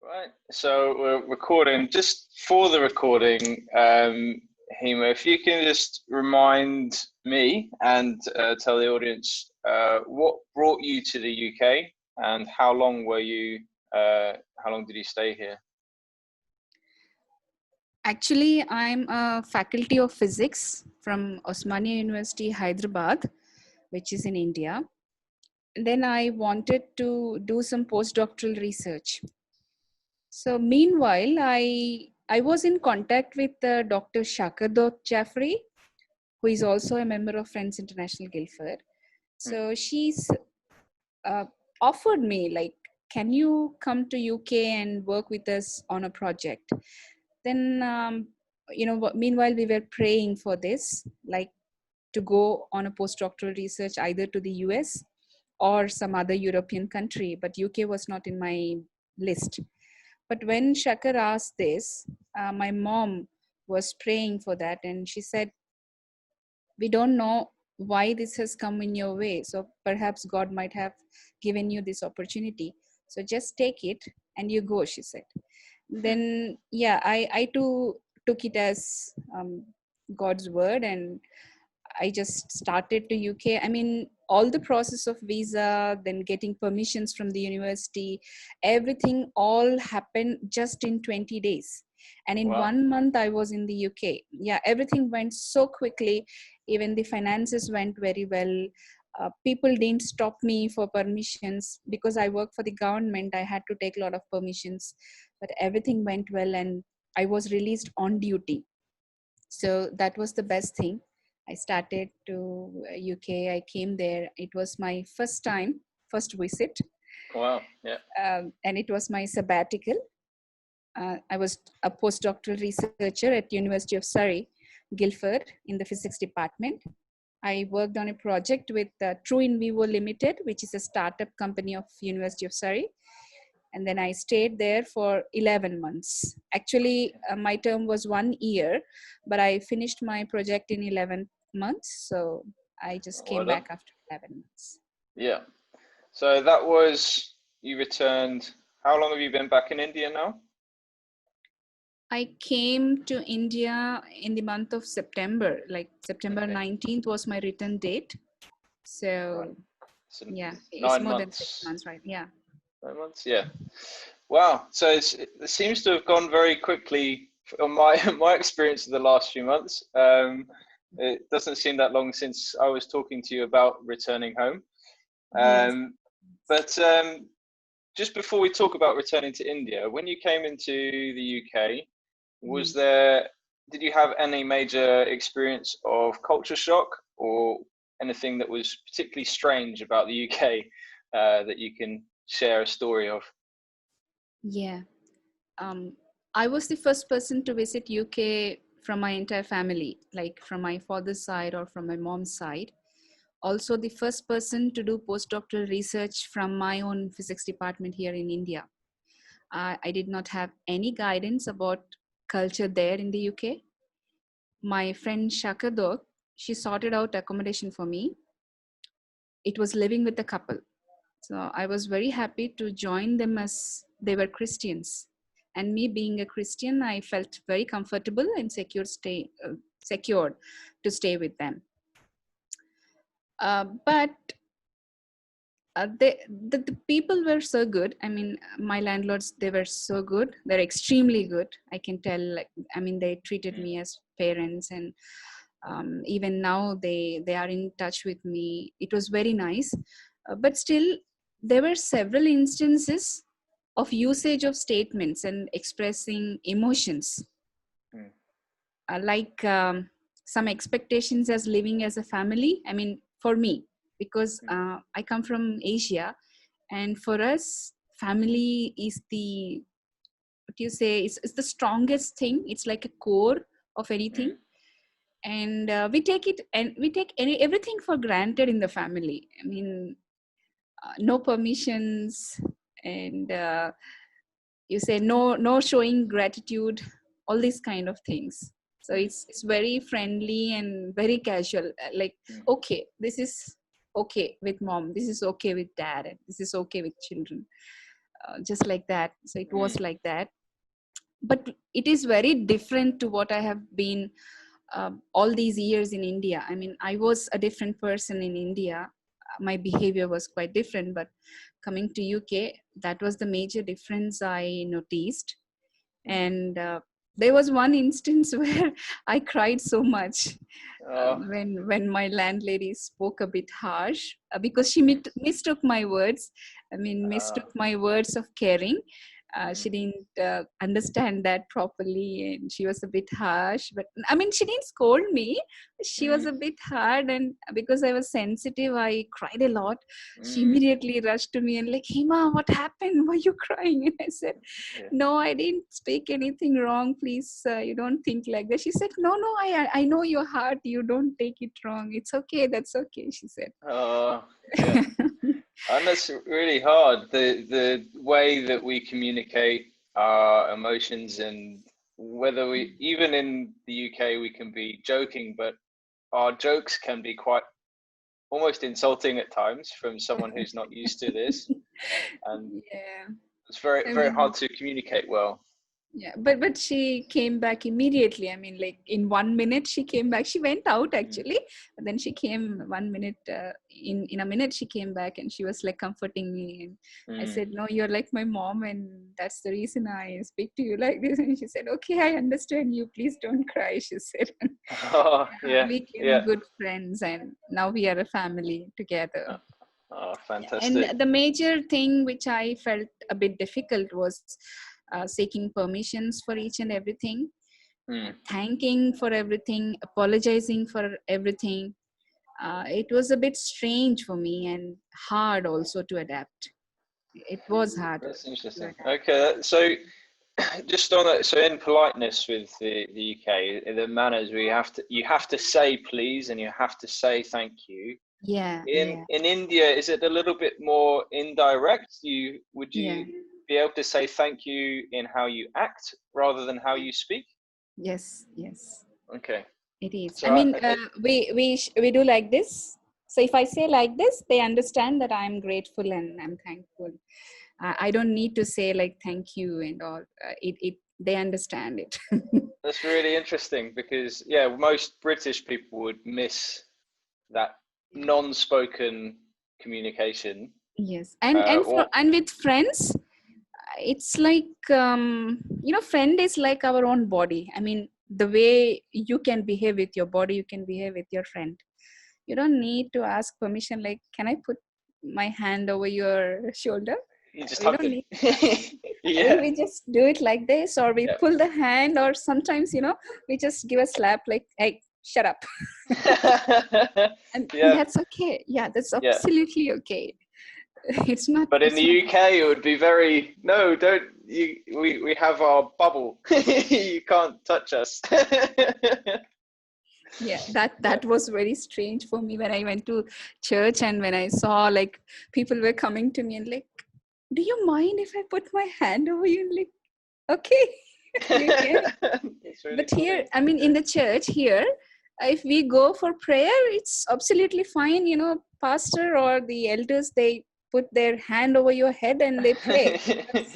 Right, so we're recording. Just for the recording, Hima, if you can just remind me and tell the audience what brought you to the UK and how long were you? How long did you stay here? Actually, I'm a faculty of physics from Osmania University, Hyderabad, which is in India. And then I wanted to do some postdoctoral research. So meanwhile, I was in contact with Dr. Shakardot Jaffrey, who is also a member of Friends International Guildford. So she's offered me, like, can you come to UK and work with us on a project? Then, meanwhile, we were praying for this, like to go on a postdoctoral research either to the US or some other European country, but UK was not in my list. But when Shakar asked this, my mom was praying for that, and she said, we don't know why this has come in your way. So perhaps God might have given you this opportunity. So just take it and you go, she said. Then, yeah, I too took it as God's word, and I just started to UK. I mean, all the process of visa, then getting permissions from the university, everything all happened just in 20 days. And in 1 month, I was in the UK. Yeah, everything went so quickly. Even the finances went very well. People didn't stop me for permissions because I work for the government. I had to take a lot of permissions, but everything went well, and I was released on duty. So that was the best thing. I started to UK. I came there. It was my first visit. Wow, yeah. And it was my sabbatical. I was a postdoctoral researcher at University of Surrey, Guildford, in the physics department. I worked on a project with True In Vivo Limited, which is a startup company of University of Surrey. And then I stayed there for 11 months. Actually, my term was 1 year, but I finished my project in 11 months. So I just came back after 11 months. Yeah. So that was, you returned, how long have you been back in India now? I came to India in the month of September, like September 19th was my return date. So, yeah, it's more than 6 months, right? Yeah. 9 months, yeah. Wow. So it seems to have gone very quickly on my experience of the last few months. It doesn't seem that long since I was talking to you about returning home. Yes. But just before we talk about returning to India, when you came into the UK, did you have any major experience of culture shock or anything that was particularly strange about the UK that you can share a story of? Yeah. I was the first person to visit UK from my entire family, like from my father's side or from my mom's side. Also the first person to do postdoctoral research from my own physics department here in India. I did not have any guidance about culture there in the UK. My friend Shakadok, she sorted out accommodation for me. It was living with a couple. So I was very happy to join them as they were Christians. And me being a Christian, I felt very comfortable and secured to stay with them. But the people were so good. I mean, my landlords, they were so good. They're extremely good. I can tell, like, I mean, they treated me as parents, and even now they are in touch with me. It was very nice. But still, there were several instances of usage of statements and expressing emotions. Like some expectations as living as a family. I mean, for me, because I come from Asia, and for us, family is the, what do you say, it's the strongest thing. It's like a core of anything. And we take everything for granted in the family. I mean, no permissions, and you say no showing gratitude, all these kind of things. So it's very friendly and very casual, like, okay, this is okay with mom, this is okay with dad, and this is okay with children, just like that. So it was like that. But it is very different to what I have been all these years in India. I mean, I was a different person in India. My behavior was quite different, but coming to UK, that was the major difference I noticed. And there was one instance where I cried so much when my landlady spoke a bit harsh, because she mistook my words. I mean, mistook my words of caring. She didn't understand that properly, and she was a bit harsh. But I mean, she didn't scold me. She was a bit hard, and because I was sensitive, I cried a lot. She immediately rushed to me and like, "Hima, what happened? Why you crying?" And I said, "No, I didn't speak anything wrong. Please, you don't think like that." She said, "No, no, I know your heart. You don't take it wrong. It's okay. That's okay." She said. Oh, yeah. And that's really hard. The way that we communicate our emotions, and whether we, even in the UK, we can be joking, but our jokes can be quite almost insulting at times from someone who's not used to this. And it's very hard to communicate well. Yeah, but she came back immediately. I mean, like in 1 minute she came back. She went out actually, but then she came 1 minute. In a minute she came back, and she was like comforting me. And I said, "No, you're like my mom, and that's the reason I speak to you like this." And she said, "Okay, I understand you. Please don't cry." She said. Oh, yeah, we became good friends, and now we are a family together. Oh, fantastic. And the major thing which I felt a bit difficult was seeking permissions for each and everything, thanking for everything, apologizing for everything. It was a bit strange for me and hard also to adapt. It was hard. That's interesting. Okay, so just on that, so in politeness with the UK, the manners, you have to say please, and you have to say thank you. In India, is it a little bit more indirect? Would you be able to say thank you in how you act rather than how you speak? Yes. Okay. It is. So I mean, we do like this. So if I say like this, they understand that I'm grateful and I'm thankful. I don't need to say like thank you and all. They understand it. That's really interesting, because most British people would miss that non-spoken communication. Yes, and with friends, it's like friend is like our own body. I mean, the way you can behave with your body, you can behave with your friend. You don't need to ask permission. Like, can I put my hand over your shoulder? You just we don't need. We just do it like this, or we pull the hand, or sometimes we just give a slap, like, "Hey, shut up." and that's okay. That's absolutely okay. It's not. But in the UK, it would be very, no, don't you? We have our bubble. You can't touch us. That was very strange for me when I went to church, and when I saw like people were coming to me and like, "Do you mind if I put my hand over you?" And like, okay, you can. Really but funny. Here, I mean, in the church here, if we go for prayer, it's absolutely fine. Pastor or the elders, they put their hand over your head and they pray. That's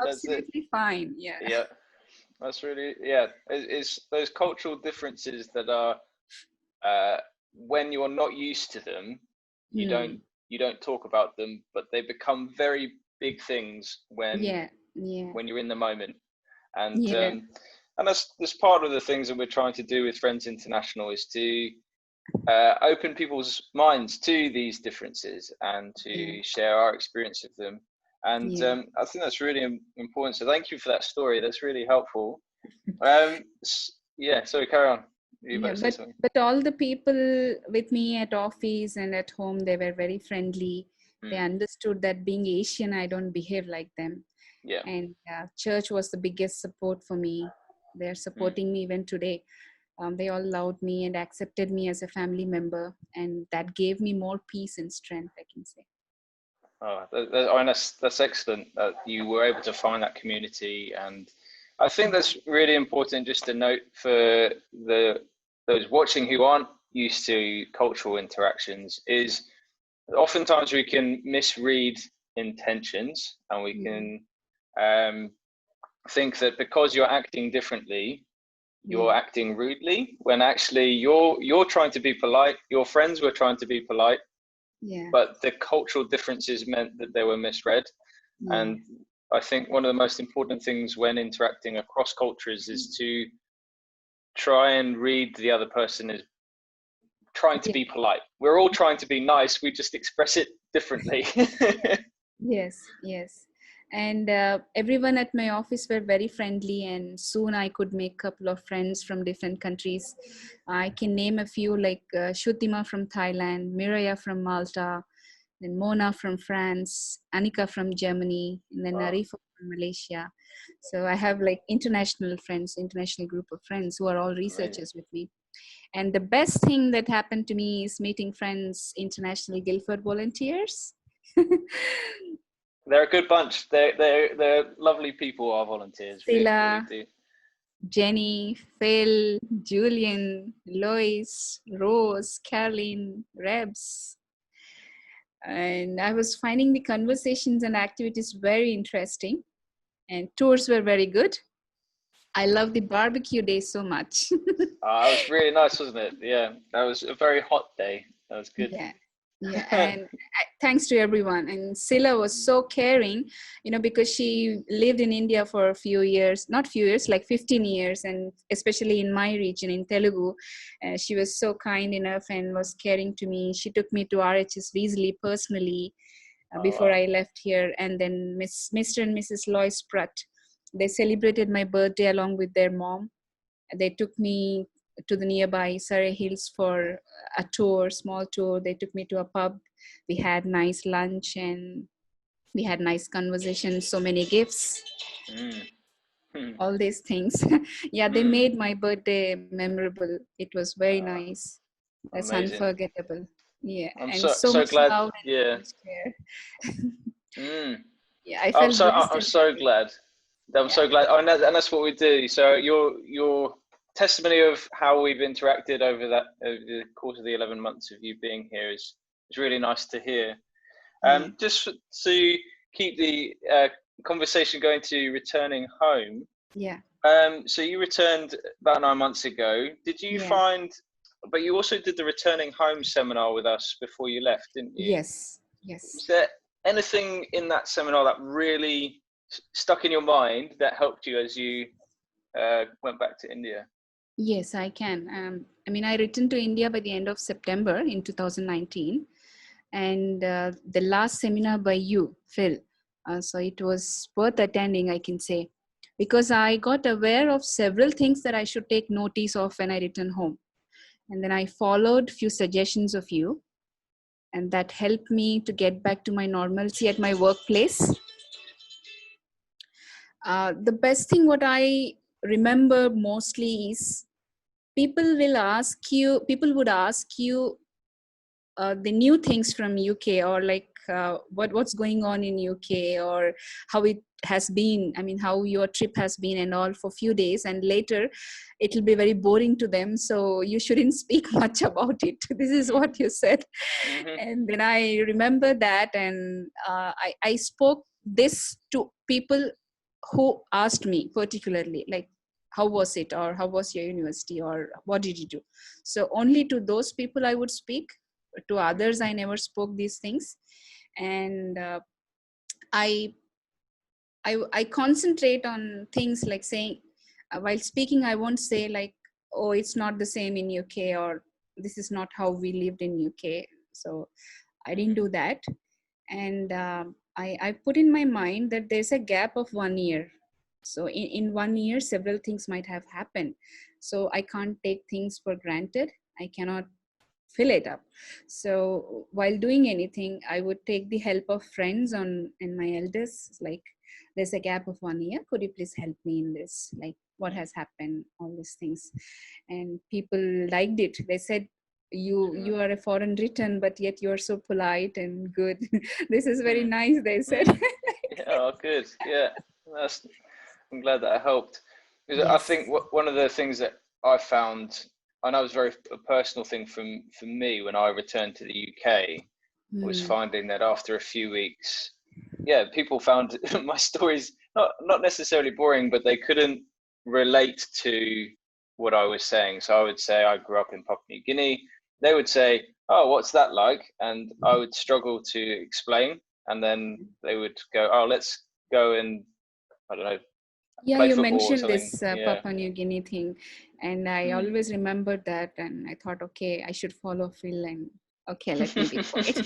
absolutely fine. Yeah. That's really, it's those cultural differences that are, when you're not used to them, you don't talk about them, but they become very big things when you're in the moment. And that's part of the things that we're trying to do with Friends International, is to open people's minds to these differences and to share our experience of them. And I think that's really important. So thank you for that story. That's really helpful. Sorry, carry on. But all the people with me at office and at home, they were very friendly. They understood that being Asian, I don't behave like them. And church was the biggest support for me. They're supporting me even today. They all loved me and accepted me as a family member, and that gave me more peace and strength, I can say. That's excellent that you were able to find that community. And I think that's really important, just to note for those watching who aren't used to cultural interactions, is oftentimes we can misread intentions, and we can think that because you're acting differently, you're acting rudely, when actually you're trying to be polite. Your friends were trying to be polite, but the cultural differences meant that they were misread. And I think one of the most important things when interacting across cultures is to try and read the other person as trying to be polite. We're all trying to be nice, we just express it differently. Yes, yes. And everyone at my office were very friendly, and soon I could make a couple of friends from different countries. I can name a few, like Shutima from Thailand, Miraya from Malta, then Mona from France, Anika from Germany, and then Arifa from Malaysia. So I have like international friends, international group of friends who are all researchers with me. And the best thing that happened to me is meeting friends, international Guildford volunteers. They're a good bunch. They're lovely people, our volunteers. Sila, really do. Jenny, Phil, Julian, Lois, Rose, Caroline, Rebs. And I was finding the conversations and activities very interesting, and tours were very good. I love the barbecue day so much. It was really nice, wasn't it? Yeah, that was a very hot day. That was good. Yeah, and thanks to everyone. And Sila was so caring, because she lived in India for a few years, not few years, like 15 years, and especially in my region in Telugu, she was so kind enough and was caring to me. She took me to RHS Weasley personally before I left here, and then Mr. and Mrs. Lois Pratt, they celebrated my birthday along with their mom. They took me to the nearby Surrey Hills for a tour, small tour. They took me to a pub. We had nice lunch and we had nice conversation, so many gifts, all these things. They made my birthday memorable. It was very nice. That's amazing. Unforgettable. Yeah, I'm and so much glad. love Yeah. Yeah, I felt I'm so glad. I'm so glad. Oh, and that's what we do. So your testimony of how we've interacted over the course of the 11 months of you being here is really nice to hear. Just to keep the conversation going to returning home. Yeah. So you returned about 9 months ago. Did you find? But you also did the returning home seminar with us before you left, didn't you? Yes. Was there anything in that seminar that really stuck in your mind that helped you as you went back to India? Yes, I can. I returned to India by the end of September in 2019, and the last seminar by you, Phil. So it was worth attending, I can say, because I got aware of several things that I should take notice of when I return home. And then I followed few suggestions of you, and that helped me to get back to my normalcy at my workplace. The best thing what I remember mostly is people would ask you the new things from UK, or like what's going on in UK, or how it has been, how your trip has been and all, for few days, and later it'll be very boring to them, so you shouldn't speak much about it. This is what you said. And then I remember that, and I spoke this to people who asked me particularly, like, how was it, or how was your university, or what did you do? So only to those people I would speak. To others I never spoke these things. And I concentrate on things like saying, while speaking, I won't say like, oh, it's not the same in UK, or this is not how we lived in UK. So I didn't do that. And I put in my mind that there's a gap of 1 year. So in 1 year, several things might have happened. So I can't take things for granted. I cannot fill it up. So while doing anything, I would take the help of friends and my elders, like, there's a gap of 1 year. Could you please help me in this? Like, what has happened? All these things. And people liked it. They said, you are a foreign return, but yet you're so polite and good. This is very nice, they said. Oh, good. Yeah, I'm glad that I helped. Because Yes. I think one of the things that I found, I know it was a personal thing for me when I returned to the UK, was Hmm. finding that after a few weeks, yeah, people found my stories not necessarily boring, but they couldn't relate to what I was saying. So I would say I grew up in Papua New Guinea. They would say, "Oh, what's that like?" And I would struggle to explain. And then they would go, "Oh, let's go and I don't know, Yeah, play you football or mentioned something." this Yeah. Papua New Guinea thing, and I Mm. always remembered that, and I thought, okay, I should follow Phil, and okay, let me be quiet.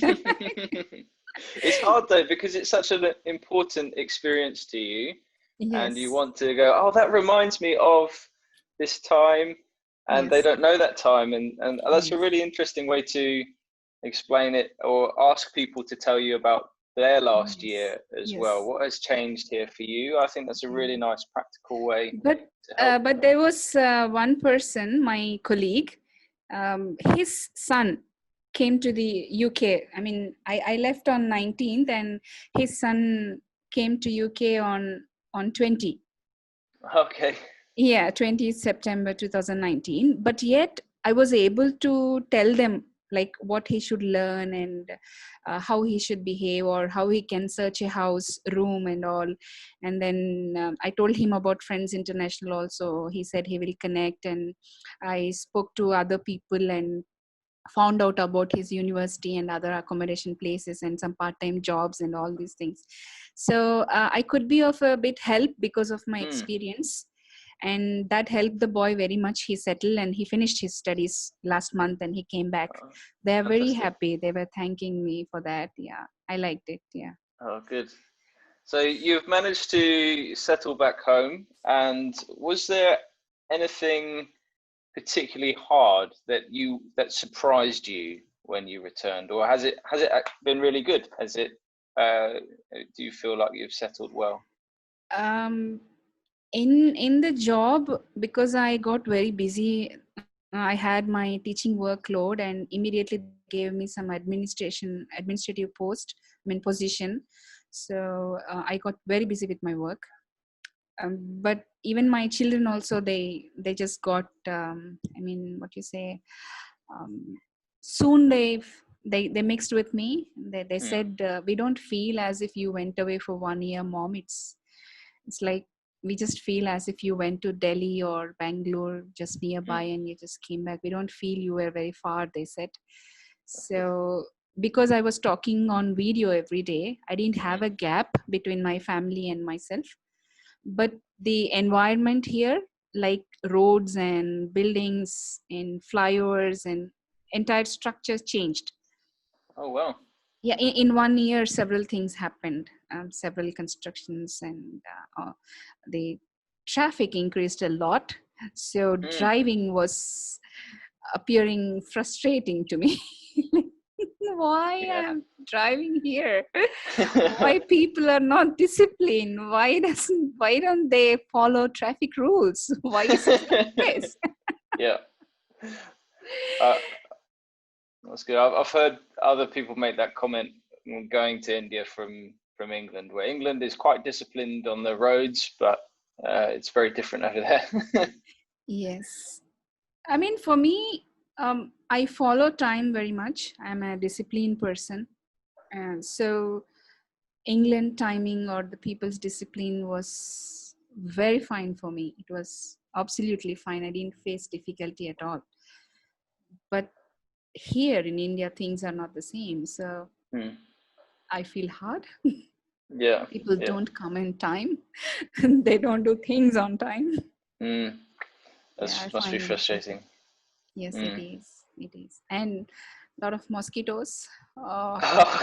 It's hard though because it's such an important experience to you, and you Yes, want to go, oh, that reminds me of this time, and they yes, don't know that time, and that's a yes, really interesting way to explain it or ask people to tell you about their last yes, year as well. yes. What has changed here for you? I think that's a Yeah. really nice practical way But to help. there was one person, my colleague, his son came to the UK. I mean, I left on 19th, and his son came to UK on 20. Okay. Yeah, 20th September 2019. But yet I was able to tell them like what he should learn, and how he should behave, or how he can search a house room and all. And then I told him about Friends International also. He said he will connect, and I spoke to other people and found out about his university and other accommodation places and some part-time jobs and all these things. So I could be of a bit help because of my Mm. experience, and that helped the boy very much. He settled and he finished his studies last month, and he came back. Oh, They are very fantastic. happy. They were thanking me for that. Yeah, I liked it. Yeah. Oh, good. So you've managed to settle back home, and was there anything particularly hard that surprised you when you returned, or has it been really good? Has it? Uh, do you feel like you've settled well? um, in the job, because I got very busy, I had my teaching workload, and immediately they gave me some administrative position. So I got very busy with my work. But even my children also, they just got, I mean, what you say, um, soon they mixed with me. They Mm, said, we don't feel as if you went away for 1 year, mom. It's like we just feel as if you went to Delhi or Bangalore just nearby, mm, and you just came back. We don't feel you were very far, they said. that's good. So because I was talking on video every day, I didn't have Mm, a gap between my family and myself. But the environment here, like roads and buildings and flyovers and entire structures changed. oh well. Yeah, in 1 year several things happened, several constructions, and the traffic increased a lot. So Mm, driving was appearing frustrating to me. Why yeah. I'm driving here? Why people are not disciplined? Why don't they follow traffic rules? Why is it like this? Yeah. Uh, that's good. I've heard other people make that comment when going to India from England, where England is quite disciplined on the roads, but it's very different over there. Yes. I mean, for me, I follow time very much. I'm a disciplined person. And so England timing or the people's discipline was very fine for me. It was absolutely fine. I didn't face difficulty at all. But here in India, things are not the same. So Mm, I feel hard. yeah, People yeah. don't come in time. They don't do things on time. Mm, Yeah, I that must be find it difficult. frustrating. Yes, it Mm. is. It is. And a lot of mosquitoes. Oh. Oh.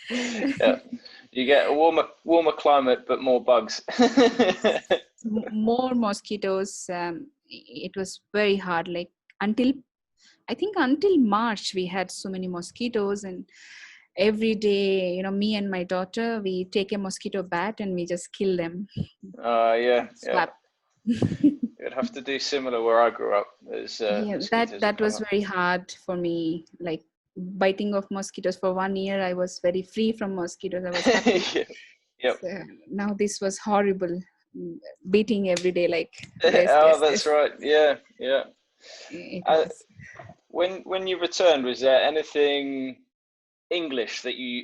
Yeah, you get a warmer climate, but more bugs. More mosquitoes. It was very hard. Like until I think until March, we had so many mosquitoes, and every day, me and my daughter, we take a mosquito bat and we just kill them. Yeah, yeah. Swap. You'd have to do similar where I grew up. There's Yeah, that mosquitoes that that come was up. very hard for me. Like biting of mosquitoes for 1 year, I was very free from mosquitoes. I was happy. Yeah. Yep. So now this was horrible. Beating every day, like yes, Oh, yes, that's yes. right. Yeah, yeah. It Uh, was. when you returned, was there anything English that you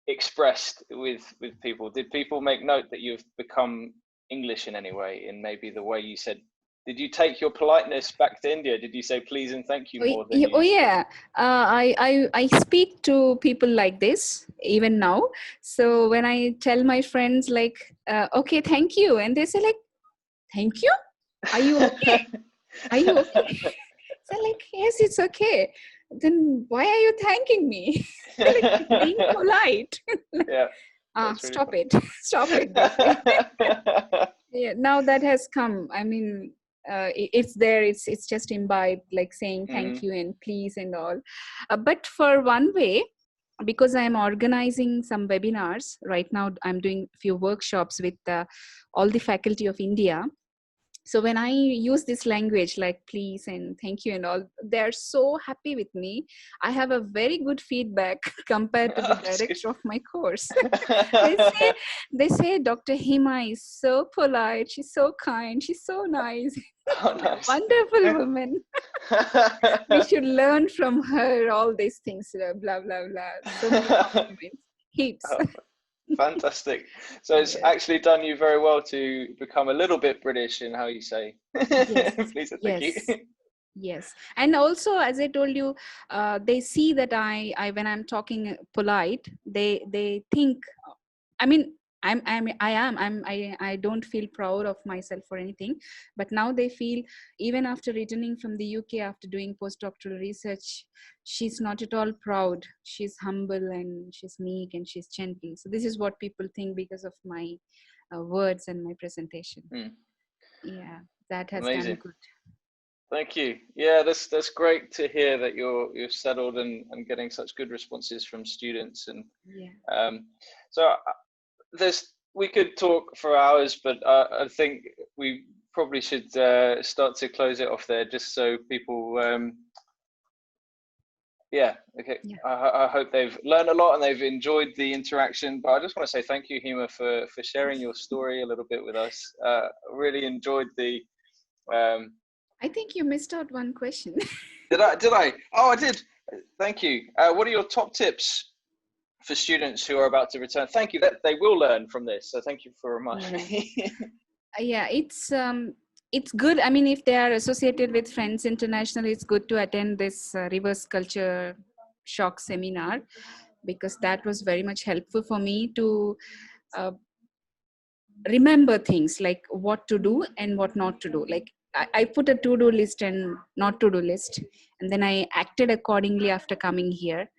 expressed with people? Did people make note that you've become English in any way, in maybe the way you said? Did you take your politeness back to India? Did you say please and thank you more than you used yeah. I speak to people like this even now. So when I tell my friends like, okay, thank you, and they say like, thank you? Are you okay? Are you okay? So like, yes, it's okay. Then why are you thanking me? Like, being polite. Yeah. Stop it. Stop it. They say. Yeah, now that has come. I mean, it's there. It's just imbibed, like saying thank you and please and all. But for one way, because I'm organizing some webinars right now, I'm doing a few workshops with all the faculty of India. So when I use this language like please and thank you and all, they're so happy with me. I have a very good feedback compared to the director of my course. they say Dr. Hima is so polite, she's so kind, she's so nice. Oh, nice. Wonderful woman. We should learn from her all these things, blah blah blah. So many compliments. Heaps. Oh, fantastic. So it's actually done you very well to become a little bit British in how you say please and thank you. Yes. And also, as I told you, they see that I when I'm talking polite, they think, I mean, I don't feel proud of myself or anything, but now they feel, even after returning from the UK, after doing postdoctoral research, she's not at all proud. She's humble and she's meek and she's gentle. So this is what people think because of my words and my presentation. Yeah, that has done good. Thank you. Yeah, that's great to hear that you're settled and getting such good responses from students. And so we could talk for hours, but I think we probably should start to close it off there, just so people I hope they've learned a lot and they've enjoyed the interaction. But I just want to say thank you, Hima, for sharing your story a little bit with us. Really enjoyed the I think you missed out one question. Did I? Oh, I did. Thank you. What are your top tips for students who are about to return? Thank you. That they will learn from this. So thank you for reminding me. Yeah, it's good. I mean, if they are associated with Friends International, it's good to attend this reverse culture shock seminar, because that was very much helpful for me to remember things like what to do and what not to do. Like I put a to-do list and not to-do list, and then I acted accordingly after coming here,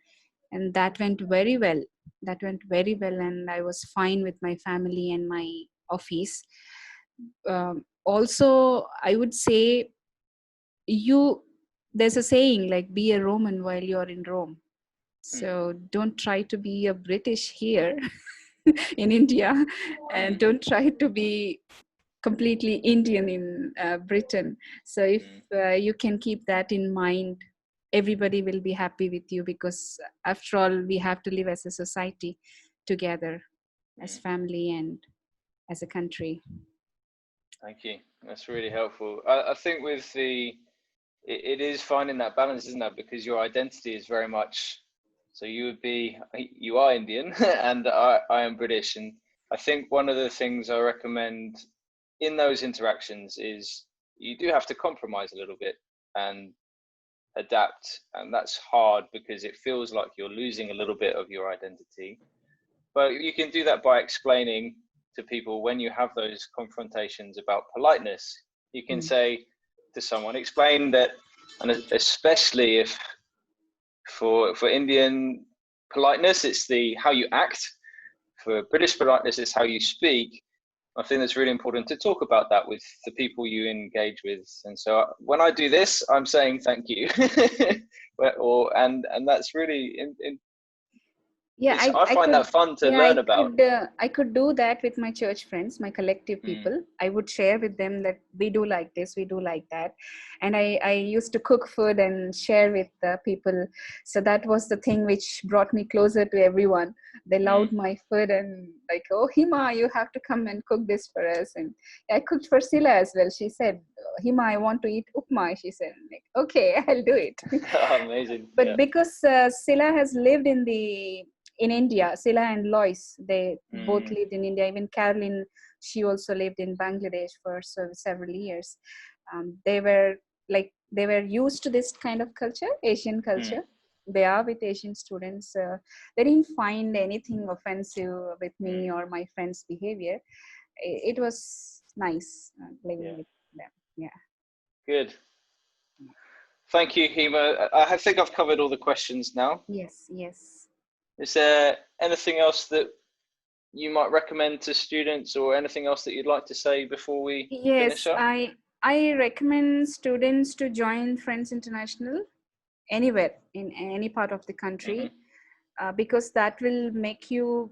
and that went very well. And I was fine with my family and my office. Also, I would say, there's a saying like, be a Roman while you're in Rome. So don't try to be a British here in India, and don't try to be completely Indian in Britain. So if you can keep that in mind, everybody will be happy with you, because after all, we have to live as a society together, as family and as a country. Thank you. That's really helpful. I think with it is finding that balance, isn't it? Because your identity is very much, so you are Indian and I am British. And I think one of the things I recommend in those interactions is you do have to compromise a little bit and adapt. And that's hard because it feels like you're losing a little bit of your identity. But you can do that by explaining to people when you have those confrontations about politeness. You can say to someone, explain that, and especially if for Indian politeness, it's how you act. For British politeness, it's how you speak. I think it's really important to talk about that with the people you engage with. And so when I do this, I'm saying thank you. And that's really Yeah, I I find could. that fun to Yeah, learn about. I could do that with my church friends, my collective Mm, people. I would share with them that we do like this, we do like that, and I used to cook food and share with the people. So that was the thing which brought me closer to everyone. They mm, loved my food and like, oh Hima, you have to come and cook this for us. And I cooked for Sila as well. She said, Hima, I want to eat upma. She said, like, okay, I'll do it. amazing. But Yeah. because Sila has lived in India, Sila and Lois, they both Mm, lived in India. Even Caroline, she also lived in Bangladesh for several years. They were used to this kind of culture, Asian mm, culture. They are with Asian students. They didn't find anything offensive with mm, me or my friends' behavior. It was nice living yeah. with them. Yeah. Good. Thank you, Hima. I think I've covered all the questions now. Yes. Yes. Is there anything else that you might recommend to students, or anything else that you'd like to say before we finish Yes, up? I recommend students to join Friends International anywhere in any part of the country, Hmm. because that will make you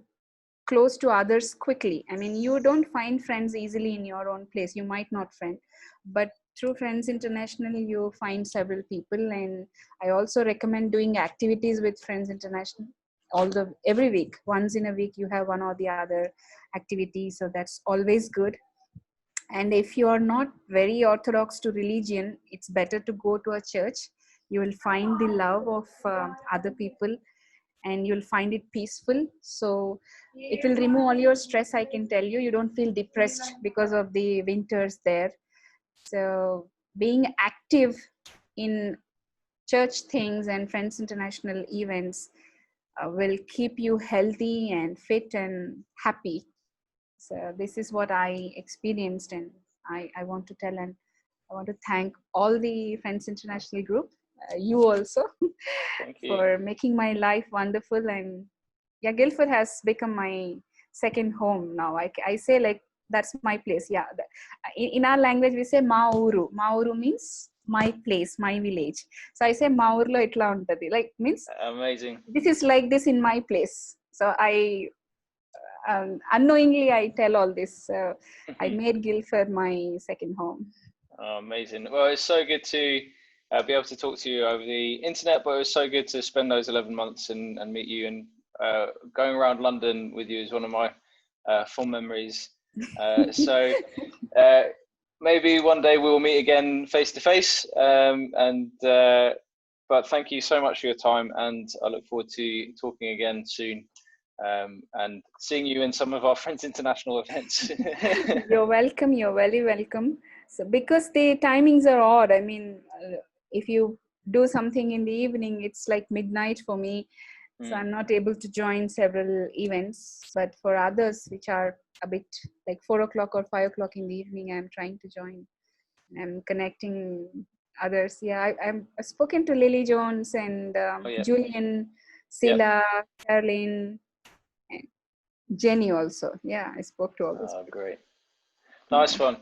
close to others quickly. I mean, you don't find friends easily in your own place. You might not friend, but through Friends International, you find several people. And I also recommend doing activities with Friends International. Every week, once in a week, you have one or the other activity. So that's always good. And if you are not very orthodox to religion, it's better to go to a church. You will find the love of other people, and you'll find it peaceful. So it will remove all your stress. I can tell you, you don't feel depressed because of the winters there. So being active in church things and Friends International events will keep you healthy and fit and happy. So this is what I experienced, and I want to tell, and I want to thank all the Friends International group, you also, Thank you. for making my life wonderful. And yeah, Guildford has become my second home now. I say like that's my place. Yeah, in our language we say ma uru. Ma uru means my place, my village. So I say ma urlo itla untadi. Like means Amazing. this is like this in my place. So I unknowingly I tell all this. I made Guildford my second home. Oh, amazing. Well, it's so good to be able to talk to you over the internet, but it was so good to spend those 11 months and meet you. And going around London with you is one of my fond memories. So maybe one day we'll meet again face to face. But thank you so much for your time, and I look forward to talking again soon. And seeing you in some of our Friends International events. You're welcome. You're very welcome. So because the timings are odd, I mean, if you do something in the evening, it's like midnight for me. So Mm, I'm not able to join several events. But for others, which are a bit like 4 o'clock or 5 o'clock in the evening, I'm trying to join. I'm connecting others. Yeah, I've spoken to Lily Jones and oh yeah, Julian, yeah. Sila, Caroline, and Jenny also. Yeah, I spoke to all those Oh, people. great. Nice Yeah. one.